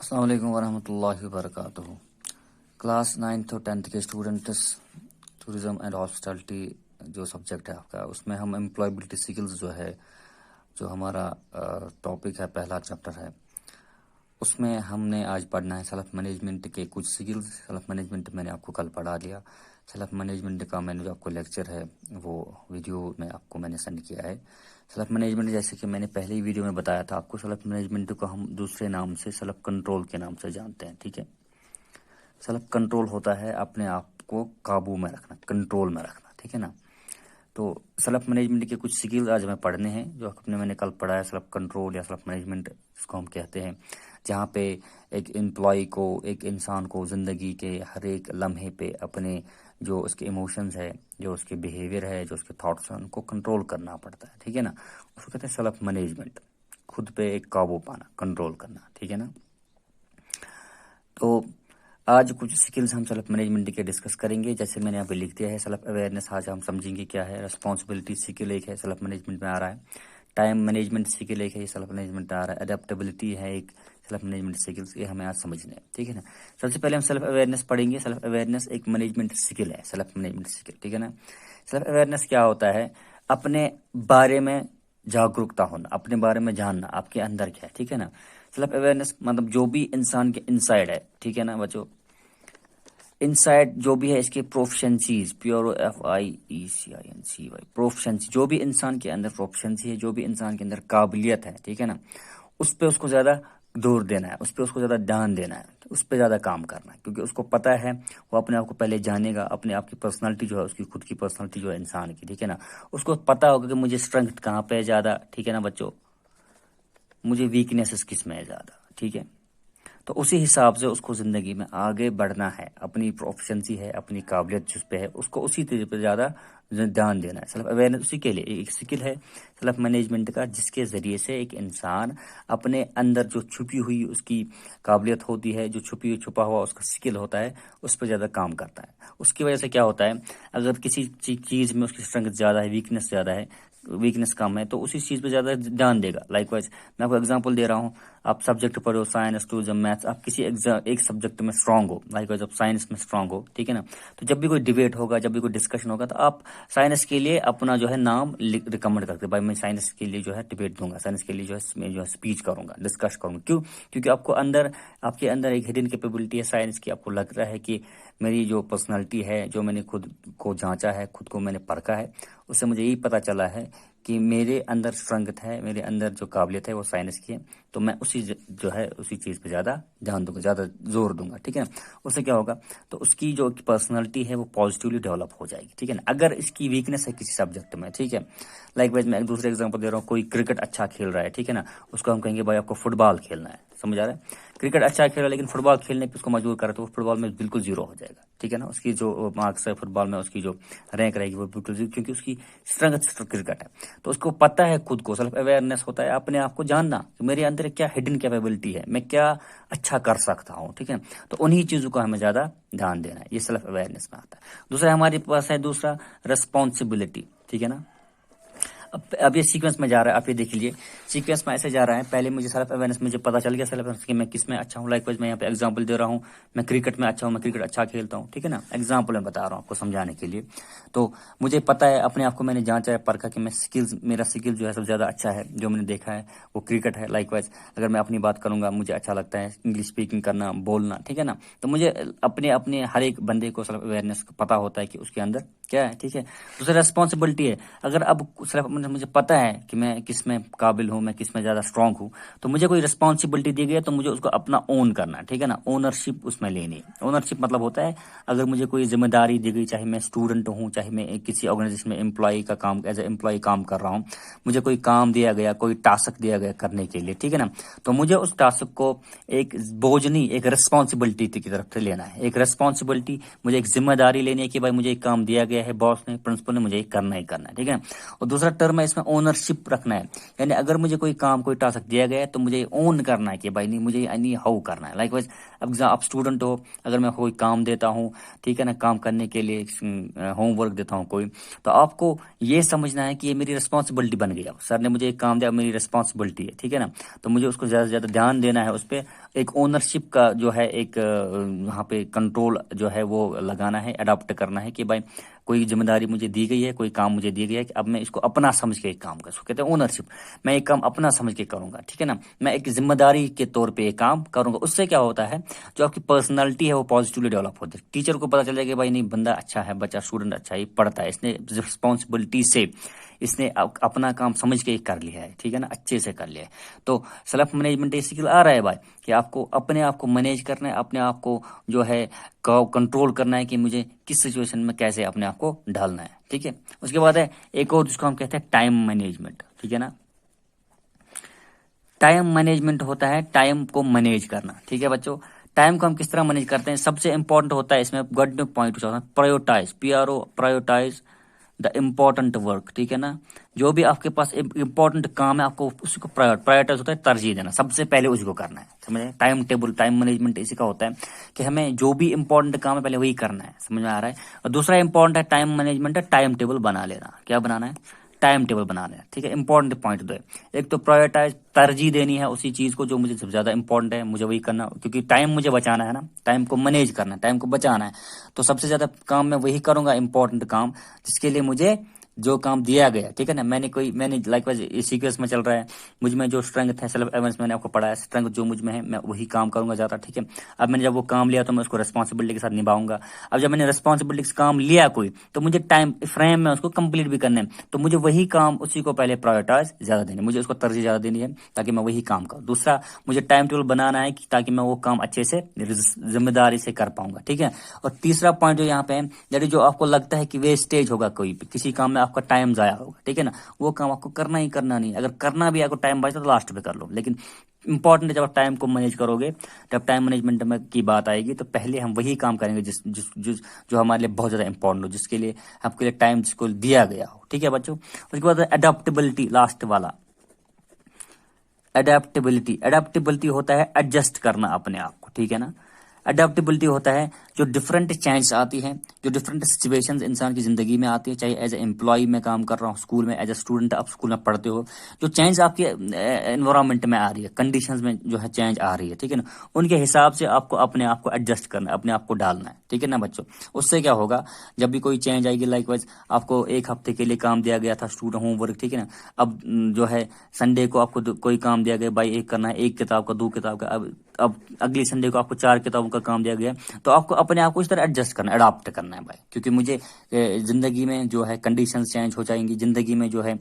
अस्सलाम वालेकुम वरहमतुल्लाहि वबरकातुहू। क्लास 9th और 10th के स्टूडेंट्स, टूरिज़म एंड हॉस्पिटैलिटी जो सब्जेक्ट है आपका, उसमें हम एम्प्लॉयबिलिटी स्किल्स जो है, जो हमारा टॉपिक है, पहला चैप्टर है, उसमें हमने आज पढ़ना है सेल्फ मैनेजमेंट के कुछ स्किल्स। सेल्फ मैनेजमेंट मैंने आपको कल पढ़ा दिया। सेल्फ मैनेजमेंट का मैंने जो आपको लेक्चर है वो वीडियो में आपको मैंने सेंड किया है। सेल्फ मैनेजमेंट जैसे कि मैंने पहले ही वीडियो में बताया था आपको, सेल्फ मैनेजमेंट को हम दूसरे नाम से सेल्फ कंट्रोल के नाम से जानते हैं। ठीक है, सेल्फ कंट्रोल होता है अपने आप को काबू में रखना, कंट्रोल में रखना। ठीक है ना। तो सेल्फ मैनेजमेंट के कुछ स्किल्स आज हमें पढ़ने हैं जो मैंने कल पढ़ा है। सेल्फ कंट्रोल या सेल्फ मैनेजमेंट इसको हम कहते हैं, जहाँ पे एक एम्प्लॉय को, एक इंसान को ज़िंदगी के हर एक लम्हे पे अपने जो उसके इमोशंस है, जो उसके बिहेवियर है, जो उसके थॉट्स हैं, उनको कंट्रोल करना पड़ता है। ठीक है ना। उसको कहते हैं सेल्फ मैनेजमेंट, खुद पे एक काबू पाना, कंट्रोल करना। ठीक है ना। तो आज कुछ स्किल्स हम सेल्फ मैनेजमेंट के डिस्कस करेंगे। जैसे मैंने यहाँ पे लिख दिया है सेल्फ अवेयरनेस, आज हम समझेंगे क्या है। रिस्पॉन्सिबिलिटी स्किल एक है, सेल्फ मैनेजमेंट में आ रहा है। टाइम मैनेजमेंट स्किल एक है, ये सेल्फ मैनेजमेंट आ रहा है। अडेप्टेबिलिटी है एक सेल्फ मैनेजमेंट स्किल्स, ये हमें आज समझने हैं। ठीक है ना। सबसे पहले हम सेल्फ अवेयरनेस पढ़ेंगे। सेल्फ अवेयरनेस एक मैनेजमेंट स्किल है, सेल्फ मैनेजमेंट स्किल। ठीक है ना। सेल्फ अवेयरनेस क्या होता है? अपने बारे में जागरूकता होना, अपने बारे में जानना, आपके अंदर क्या है। ठीक है ना। सेल्फ अवेयरनेस मतलब जो भी इंसान के इनसाइड है। ठीक है ना बच्चों, इनसाइड जो भी है, इसके प्रोफिशिएंसीज, PROFIENCY, प्रोफिशिएंसी, जो भी इंसान के अंदर प्रोफिशिएंसी है, जो भी इंसान के अंदर काबिलियत है। ठीक है ना। उस पर उसको ज़्यादा जोर देना है, उस पर उसको ज़्यादा ध्यान देना है, उस पर ज़्यादा काम करना है, क्योंकि उसको पता है, वो अपने आप को पहले जानेगा, अपने आप की पर्सनालिटी जो है, उसकी खुद की पर्सनालिटी जो है इंसान की। ठीक है ना। उसको पता होगा कि मुझे स्ट्रेंथ कहाँ पे है ज़्यादा। ठीक है ना बच्चों, मुझे वीकनेसेस किस में है ज़्यादा। ठीक है। तो उसी हिसाब से उसको ज़िंदगी में आगे बढ़ना है। अपनी प्रोफिशिएंसी है, अपनी काबिलियत जिस पे है, उसको उसी तरीके पर ज़्यादा ध्यान देना है। सेल्फ अवेयरनेस उसी के लिए एक स्किल है सेल्फ मैनेजमेंट का, जिसके ज़रिए से एक इंसान अपने अंदर जो छुपी हुई उसकी काबिलियत होती है, जो छुपा हुआ उसका स्किल होता है, उस पर ज़्यादा काम करता है। उसकी वजह से क्या होता है, अगर किसी चीज़ में उसकी स्ट्रेंथ ज़्यादा है, वीकनेस ज़्यादा है, वीकनेस कम है, तो उसी चीज़ पे ज़्यादा ध्यान देगा। लाइकवाइज मैं आपको एग्जांपल दे रहा हूँ, आप सब्जेक्ट पढ़ो, साइंस, टूरिज्म, मैथ्स, आप किसी एक सब्जेक्ट में स्ट्रांग हो, लाइकवाइज आप साइंस में स्ट्रांग हो। ठीक है ना। तो जब भी कोई डिबेट होगा, जब भी कोई डिस्कशन होगा, तो आप साइंस के लिए अपना जो है नाम रिकमेंड करते, भाई मैं साइंस के लिए जो है डिबेट दूंगा, साइंस के लिए जो है मैं जो है स्पीच करूंगा, डिस्कस करूंगा। क्यों? क्योंकि आपके अंदर एक हिडन कैपेबिलिटी है साइंस की। आपको लग रहा है कि मेरी जो पर्सनालिटी है, जो मैंने खुद को जांचा है, खुद को मैंने परखा है, उससे मुझे यही पता चला है कि मेरे अंदर स्ट्रेंथ है, मेरे अंदर जो काबिलियत है वो साइंस की है। तो मैं जो है उसी चीज़ पे ज़्यादा ध्यान दूंगा, ज़्यादा जोर दूंगा। ठीक है ना। उससे क्या होगा, तो उसकी जो पर्सनालिटी है वो पॉजिटिवली डेवलप हो जाएगी। ठीक है ना। अगर इसकी वीकनेस है किसी सब्जेक्ट में, ठीक है, लाइकवाइज मैं एक दूसरे एग्जांपल दे रहा हूँ, कोई क्रिकेट अच्छा खेल रहा है, ठीक है ना, उसको हम कहेंगे भाई आपको फुटबॉल खेलना है। समझ आ रहा है? क्रिकेट अच्छा खेल रहा है लेकिन फुटबॉल खेलने पे उसको मजबूर करा तो वो फुटबॉल में बिल्कुल जीरो हो जाएगा। ठीक है ना। उसकी जो मार्क्स है फुटबॉल में, उसकी जो रैंक रहेगी वो बिल्कुल जीरो, क्योंकि उसकी स्ट्रेंथ क्रिकेट है। तो उसको पता है, खुद को सेल्फ अवेयरनेस होता है, अपने आप को जानना कि मेरे अंदर क्या हिडन कैपेबिलिटी है, मैं क्या अच्छा कर सकता हूँ। ठीक है। तो उन्हीं चीज़ों को हमें ज़्यादा ध्यान देना है, ये सेल्फ अवेयरनेस में आता है। दूसरा हमारे पास है दूसरा रिस्पॉन्सिबिलिटी। ठीक है ना। अब ये सीक्वेंस में जा रहा है, आप ये देख लीजिए, सीक्वेंस में ऐसे जा रहा है। पहले मुझे सेल्फ अवेयरनेस, मुझे पता चल गया सेल्फ अवेयरनेस कि मैं किस में अच्छा हूँ। लाइकवाइज मैं यहाँ पे एग्जांपल दे रहा हूँ, मैं क्रिकेट में अच्छा हूँ, मैं क्रिकेट अच्छा खेलता हूँ। ठीक है ना। एग्जांपल मैं बता रहा हूँ आपको समझाने के लिए। तो मुझे पता है, अपने आप को मैंने जांचा है, परखा कि मेरा स्किल जो है सबसे ज़्यादा अच्छा है, जो मैंने देखा है वो क्रिकेट है। लाइकवाइज अगर मैं अपनी बात करूँगा, मुझे अच्छा लगता है इंग्लिश स्पीकिंग करना, बोलना। ठीक है ना। तो मुझे अपने अपने हर एक बंदे को सेल्फ अवेयरनेस पता होता है कि उसके अंदर क्या है। ठीक है। दूसरा रेस्पॉन्सिबिलिटी है, अगर अब सिर्फ मुझे पता है कि मैं किस में काबिल हूँ, मैं किस में ज़्यादा स्ट्रांग हूँ, तो मुझे कोई रिस्पॉन्सिबिलिटी दी गई है तो मुझे उसको अपना ओन करना है। ठीक है ना। ओनरशिप उसमें लेनी है। ओनरशिप मतलब होता है, अगर मुझे कोई जिम्मेदारी दी गई, चाहे मैं स्टूडेंट हूँ, चाहे मैं किसी ऑर्गेनाइजेशन में एम्प्लॉय का काम, एज ए एम्प्लॉय काम कर रहा हूँ, मुझे कोई काम दिया गया, कोई टास्क दिया गया करने के लिए। ठीक है ना। तो मुझे उस टास्क को एक बोझ नहीं, एक रिस्पॉन्सिबिलिटी की तरफ से लेना है। एक रिस्पॉन्सिबिलिटी, मुझे एक जिम्मेदारी लेनी है कि भाई मुझे एक काम दिया गया है, बॉस ने, प्रिंसिपल ने, मुझे करना ही करना है। ठीक है। और दूसरा फ्यूचर में इसमें ओनरशिप रखना है, यानी अगर मुझे कोई काम कोई टास्क दिया गया है तो मुझे ओन करना है कि भाई नहीं मुझे यानी हाउ करना है। लाइक वाइज अब आप स्टूडेंट हो, अगर मैं कोई काम देता हूँ, ठीक है ना, काम करने के लिए होमवर्क देता हूँ कोई, तो आपको ये समझना है कि ये मेरी रिस्पॉन्सिबिलिटी बन गई। अब सर ने मुझे एक काम दिया, मेरी रिस्पॉन्सिबिलिटी है, ठीक है ना, तो मुझे उसको ज़्यादा से ज़्यादा ध्यान देना है उस पर, एक ओनरशिप का जो है एक वहाँ पे कंट्रोल जो है वो लगाना है, अडॉप्ट करना है कि भाई कोई जिम्मेदारी मुझे दी गई है, कोई काम मुझे दिया गया है कि अब मैं इसको अपना समझ के एक काम कर, उसको कहते हैं ओनरशिप। मैं एक काम अपना समझ के करूंगा, ठीक है ना, मैं एक जिम्मेदारी के तौर पे एक काम करूंगा। उससे क्या होता है, जो आपकी पर्सनालिटी है वो पॉजिटिवली डेवलप होती है। टीचर को पता चल जाएगा भाई नहीं बंदा अच्छा है, बच्चा स्टूडेंट अच्छा है, पढ़ता है, इसने रिस्पॉन्सिबिलिटी से इसने अपना काम समझ के कर लिया है, ठीक है ना, अच्छे से कर लिया है। तो सेल्फ मैनेजमेंट ये स्किल आ रहा है भाई कि आपको अपने आप को मैनेज करना है, अपने आप को जो है कंट्रोल करना है कि मुझे किस सिचुएशन में कैसे अपने आप को ढालना है, ठीक है। उसके बाद है एक और जिसको हम कहते हैं टाइम मैनेजमेंट, ठीक है ना। टाइम मैनेजमेंट होता है टाइम को मैनेज करना, ठीक है बच्चों। टाइम को हम किस तरह मैनेज करते हैं, सबसे इंपॉर्टेंट होता है इसमें god point prioritise, PRO prioritise the important work, ठीक है ना। जो भी आपके पास इम्पोर्टेंट काम है आपको उसी को प्रायोरिटाइज होता है, तरजीह देना, सबसे पहले उसी को करना है, समझे। टाइम टेबल, टाइम मैनेजमेंट इसी का होता है कि हमें जो भी इंपॉर्टेंट काम है पहले वही करना है, समझ में आ रहा है। और दूसरा इंपॉर्टेंट है टाइम मैनेजमेंट है टाइम टेबल बना लेना। क्या बनाना है, टाइम टेबल बनाना है, ठीक है। इंपॉर्टेंट पॉइंट दो है, एक तो प्रायोरिटाइज, तरजीह देनी है उसी चीज को जो मुझे सबसे ज्यादा इंपॉर्टेंट है, मुझे वही करना, क्योंकि टाइम मुझे बचाना है ना, टाइम को मैनेज करना है, टाइम को बचाना है, तो सबसे ज्यादा काम मैं वही करूंगा, इंपॉर्टेंट काम जिसके लिए मुझे जो काम दिया गया, ठीक है ना। मैंने लाइकवाइज सीक्वेंस में चल रहा है, मुझ में जो स्ट्रेंथ है, सेल्फ अवेयरनेस मैंने आपको पढ़ा है, स्ट्रेंथ जो मुझ में है मैं वही काम करूंगा ज्यादा, ठीक है। अब मैंने जब वो काम लिया तो मैं उसको रिस्पॉन्सिबिलिटी के साथ निभाऊंगा। अब जब मैंने रिस्पॉन्सिबिलिटी से काम लिया कोई, तो मुझे टाइम फ्रेम में उसको कंप्लीट भी करना है, तो मुझे वही काम उसी को पहले प्रायोरिटाइज ज्यादा देनी है, मुझे उसको तरजीह ज्यादा देनी है ताकि मैं वही काम करूँ। दूसरा मुझे टाइम टेबल बनाना है ताकि मैं वो काम अच्छे से जिम्मेदारी से कर पाऊंगा, ठीक है। और तीसरा पॉइंट जो यहाँ पे है, यदि जो आपको लगता है कि वेस्टेज होगा कोई किसी काम में, आपका टाइम जाया होगा, ठीक है ना, वो काम आपको करना ही करना नहीं है। अगर करना भी आपको टाइम बचता तो लास्ट पे कर लो, लेकिन इंपॉर्टेंट है जब आप टाइम को मैनेज करोगे, जब टाइम मैनेजमेंट में की बात आएगी तो पहले हम वही काम करेंगे जिस जिस जिस जो हमारे लिए बहुत ज्यादा इंपॉर्टेंट हो, जिसके लिए आपके लिए टाइम जिसको दिया गया हो, ठीक है बच्चों। उसके बाद अडेप्टेबिलिटी, लास्ट वाला अडेप्टेबिलिटी। अडेप्टेबिलिटी होता है एडजस्ट करना अपने आप को, ठीक है ना। अडेप्टेबिलिटी होता है जो डिफरेंट चेंज आती है, जो डिफरेंट सिचुएशंस इंसान की जिंदगी में आती है, चाहे एज ए एम्प्लॉय में काम कर रहा हूँ, स्कूल में एज ए स्टूडेंट आप स्कूल में पढ़ते हो, जो चेंज आपके एनवायरमेंट में आ रही है, कंडीशंस में जो है चेंज आ रही है, ठीक है ना, उनके हिसाब से आपको अपने आप को एडजस्ट करना है, अपने आप को डालना है, ठीक है ना बच्चों। उससे क्या होगा, जब भी कोई चेंज आएगी, लाइक वाइज आपको एक हफ्ते के लिए काम दिया गया था स्टूडेंट होमवर्क, ठीक है ना, अब जो है संडे को आपको कोई काम दिया गया भाई एक करना है, एक किताब का, 2 किताब का, अब अगली संडे को आपको 4 किताबों का काम दिया गया, तो आपको अपने आप को इस तरह एडजस्ट करना है, अडॉप्ट करना है भाई, क्योंकि मुझे जिंदगी में जो है कंडीशंस चेंज हो जाएंगी, जिंदगी में जो है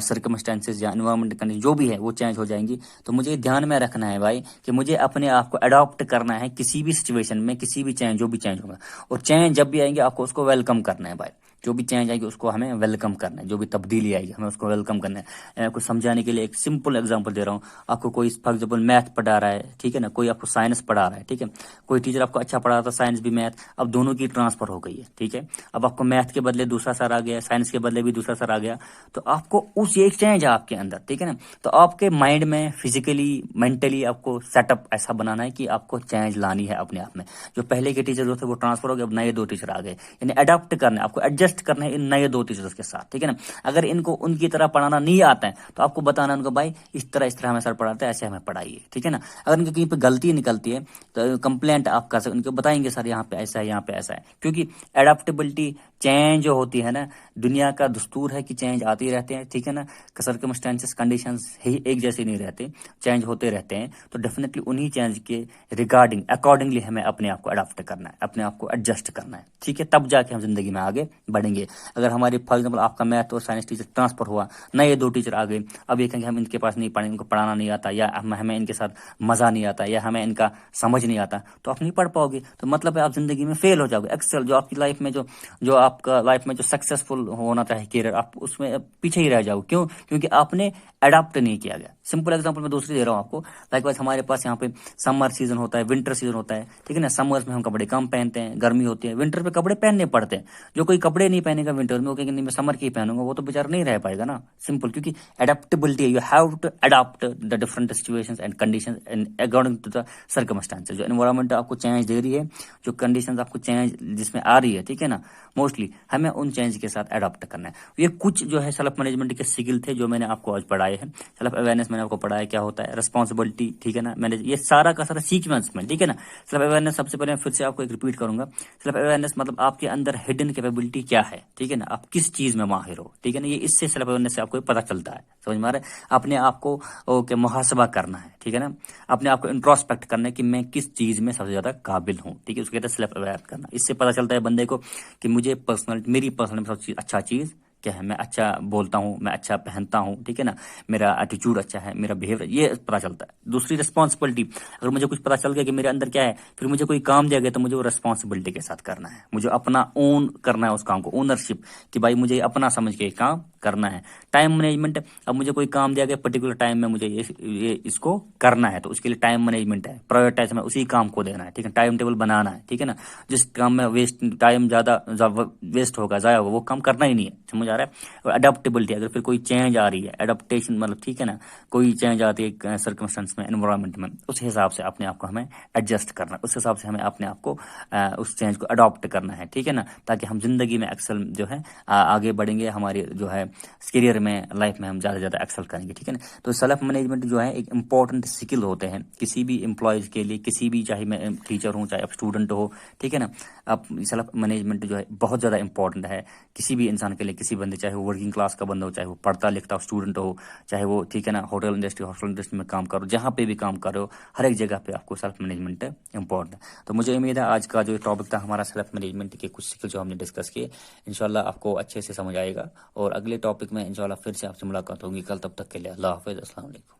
सर्कमस्टेंसेस या एनवायरमेंट कंडीशन जो भी है वो चेंज हो जाएंगी, तो मुझे ध्यान में रखना है भाई कि मुझे अपने आप को अडॉप्ट करना है किसी भी सिचुएशन में, किसी भी चेंज जो भी चेंज होगा, और चेंज जब भी आएंगे आपको उसको वेलकम करना है भाई, जो भी चेंज आएगी उसको हमें वेलकम करना है, जो भी तब्दीली आएगी हमें उसको वेलकम करना है। आपको समझाने के लिए एक सिंपल एग्जांपल दे रहा हूँ, आपको कोई फॉर एग्जांपल मैथ पढ़ा रहा है, ठीक है ना, कोई आपको साइंस पढ़ा रहा है, ठीक है, कोई टीचर आपको अच्छा पढ़ा रहा था साइंस भी मैथ, अब दोनों की ट्रांसफर हो गई है, ठीक है, अब आपको मैथ के बदले दूसरा सर आ गया, साइंस के बदले भी दूसरा सर आ गया, तो आपको उस एक चेंज है आपके अंदर, ठीक है ना, तो आपके माइंड में फिजिकली मेंटली आपको सेटअप ऐसा बनाना है कि आपको चेंज लानी है अपने आप में। जो पहले के टीचर जो थे वो ट्रांसफर हो गए, अब नए 2 टीचर आ गए, यानी अडॉप्ट करना है आपको, एडजस्ट करना है इन नए 2 टीचर्स के साथ, ठीक है ना। अगर इनको उनकी तरह पढ़ाना नहीं आता है तो आपको बताना उनको भाई इस तरह हमें सर पढ़ाते हैं, ऐसे हमें पढ़ाइए, ठीक है ना। अगर इनकी कहीं पे गलती निकलती है तो कंप्लेंट आप कर सकते, उनको बताएंगे सर यहाँ पे ऐसा है, यहाँ पे ऐसा है, क्योंकि एडेप्टेबिलिटी चेंज जो होती है ना, दुनिया का दस्तूर है कि चेंज आते रहते हैं, ठीक है ना, सर्कमस्टेंसेस कंडीशंस ही एक जैसे नहीं रहते, चेंज होते रहते हैं, तो डेफिनेटली उन्हीं चेंज के रिगार्डिंग अकॉर्डिंगली हमें अपने आप को अडॉप्ट करना है, अपने आप को एडजस्ट करना है, ठीक है, तब जाके हम जिंदगी में आगे बढ़ेंगे। अगर हमारी फॉर एग्जाम्पल आपका मैथ और साइंस टीचर ट्रांसफर हुआ, नए 2 टीचर आ गए, अब ये कहेंगे हम इनके पास नहीं पढ़ेंगे, इनको पढ़ाना नहीं आता, या हमें इनके साथ मजा नहीं आता, या हमें इनका समझ नहीं आता, तो आप नहीं पढ़ पाओगे, तो मतलब है आप जिंदगी में फेल हो जाओगे। एक्सेल जो आपकी लाइफ में जो आपका लाइफ में जो सक्सेसफुल होना चाहिए कैरियर, आप उसमें पीछे ही रह जाओगे। क्यों? क्योंकि आपने अडॉप्ट नहीं किया गया। सिंपल एग्जांपल मैं दूसरी दे रहा हूँ आपको। लाइकवाइज हमारे पास यहाँ पे समर सीजन होता है, विंटर सीजन होता है, ठीक है ना। समर्स में हम कपड़े कम पहनते हैं, गर्मी होती है, विंटर पे कपड़े पहनने पड़ते हैं। जो कोई कपड़े नहीं पहनेगा विंटर में, वो कहेगा नहीं मैं समर के ही पहनूंगा, वो तो बेचारा नहीं रह पाएगा ना। सिंपल, क्योंकि adaptability, you have to adopt the different situations and conditions and according to the circumstances. जो एनवायरमेंट आपको चेंज दे रही है, जो कंडीशंस आपको चेंज जिसमें आ रही है, ठीक है ना, मोस्टली हमें उन चेंज के साथ अडॉप्ट करना है। ये कुछ जो है सेल्फ मैनेजमेंट के स्किल थे जो मैंने आपको आज पढ़ाए हैं। सेल्फ अवेयरनेस मैंने आपको पढ़ाया क्या होता है, रिस्पॉन्सिबिलिटी, ठीक है ना, मैंने ये सारा का सारा सीक्वेंस में, ठीक है ना। सेल्फ अवेयरनेस सबसे पहले मैं फिर से आपको एक रिपीट करूंगा। सेल्फ अवेयरनेस मतलब आपके अंदर हिडन कैपेबिलिटी क्या है, ठीक है ना, आप किस चीज में माहिर हो, ठीक है ना। ये इससे सेल्फ अवेयरनेस से आपको पता चलता है, समझ में आ रहा है। अपने आप को ओके मुहासबा करना है, ठीक है ना, अपने आप को इंट्रोस्पेक्ट करना है कि मैं किस चीज में सबसे ज्यादा काबिल हूँ, ठीक है, उसको कहते हैं सेल्फ अवेयर करना। इससे पता चलता है बंदे को कि मुझे मेरी पर्सनल सबसे अच्छा चीज क्या है, मैं अच्छा बोलता हूँ, मैं अच्छा पहनता हूँ, ठीक है ना, मेरा एटीट्यूड अच्छा है, मेरा बिहेवियर, ये पता चलता है। दूसरी रिस्पॉन्सिबिलिटी, अगर मुझे कुछ पता चल गया कि मेरे अंदर क्या है, फिर मुझे कोई काम दिया गया तो मुझे वो रिस्पॉन्सिबिलिटी के साथ करना है, मुझे अपना ओन करना है उस काम को, ओनरशिप, कि भाई मुझे अपना समझ के काम करना है। टाइम मैनेजमेंट, अब मुझे कोई काम दिया गया पर्टिकुलर टाइम में मुझे ये इसको करना है, तो उसके लिए टाइम मैनेजमेंट है, प्रायोरिटाइज में उसी काम को देना है, ठीक है, टाइम टेबल बनाना है, ठीक है ना। जिस काम में टाइम ज्यादा वेस्ट होगा, जाया होगा, वो काम करना ही नहीं है, समझ आ रहा है। और अडेप्टेबिलिटी, अगर फिर कोई चेंज आ रही है, अडेप्टेशन मतलब, ठीक है ना, कोई चेंज आती है सर्कमस्टेंस में, एनवायरमेंट में, उस हिसाब से अपने आप को हमें एडजस्ट करना है, उस हिसाब से हमें अपने आप को उस चेंज को अडॉप्ट करना है, ठीक है ना, ताकि हम जिंदगी में एक्सेल जो है आगे बढ़ेंगे, हमारी जो है करियर में, लाइफ में हम ज़्यादा से ज़्यादा एक्सेल करेंगे, ठीक है ना। तो सेल्फ मैनेजमेंट जो है एक इंपॉर्टेंट स्किल होते हैं किसी भी एम्प्लॉयज के लिए, किसी भी, चाहे मैं टीचर हूँ, चाहे आप स्टूडेंट हो, ठीक है ना। आप सेल्फ मैनेजमेंट जो है बहुत ज़्यादा इंपॉर्टेंट है किसी भी इंसान के लिए, किसी बंदे, चाहे वो वर्किंग क्लास का बंदा हो, चाहे वो पढ़ता लिखता स्टूडेंट हो, चाहे वो, ठीक है ना, होटल इंडस्ट्री, हॉस्टल इंडस्ट्री में काम करो, जहाँ पे भी काम कर रहे हो, हर एक जगह पे आपको सेल्फ मैनेजमेंट इंपॉर्टेंट है। तो मुझे उम्मीद है आज का जो टॉपिक था हमारा सेल्फ मैनेजमेंट के कुछ स्किल जो हमने डिस्कस किए, इंशाल्लाह आपको अच्छे से समझ आएगा। और अगले टॉपिक में इंशाल्लाह फिर से आपसे मुलाकात होगी कल, तब तक के लिए अल्लाह हाफिज़, अस्सलाम वालेकुम।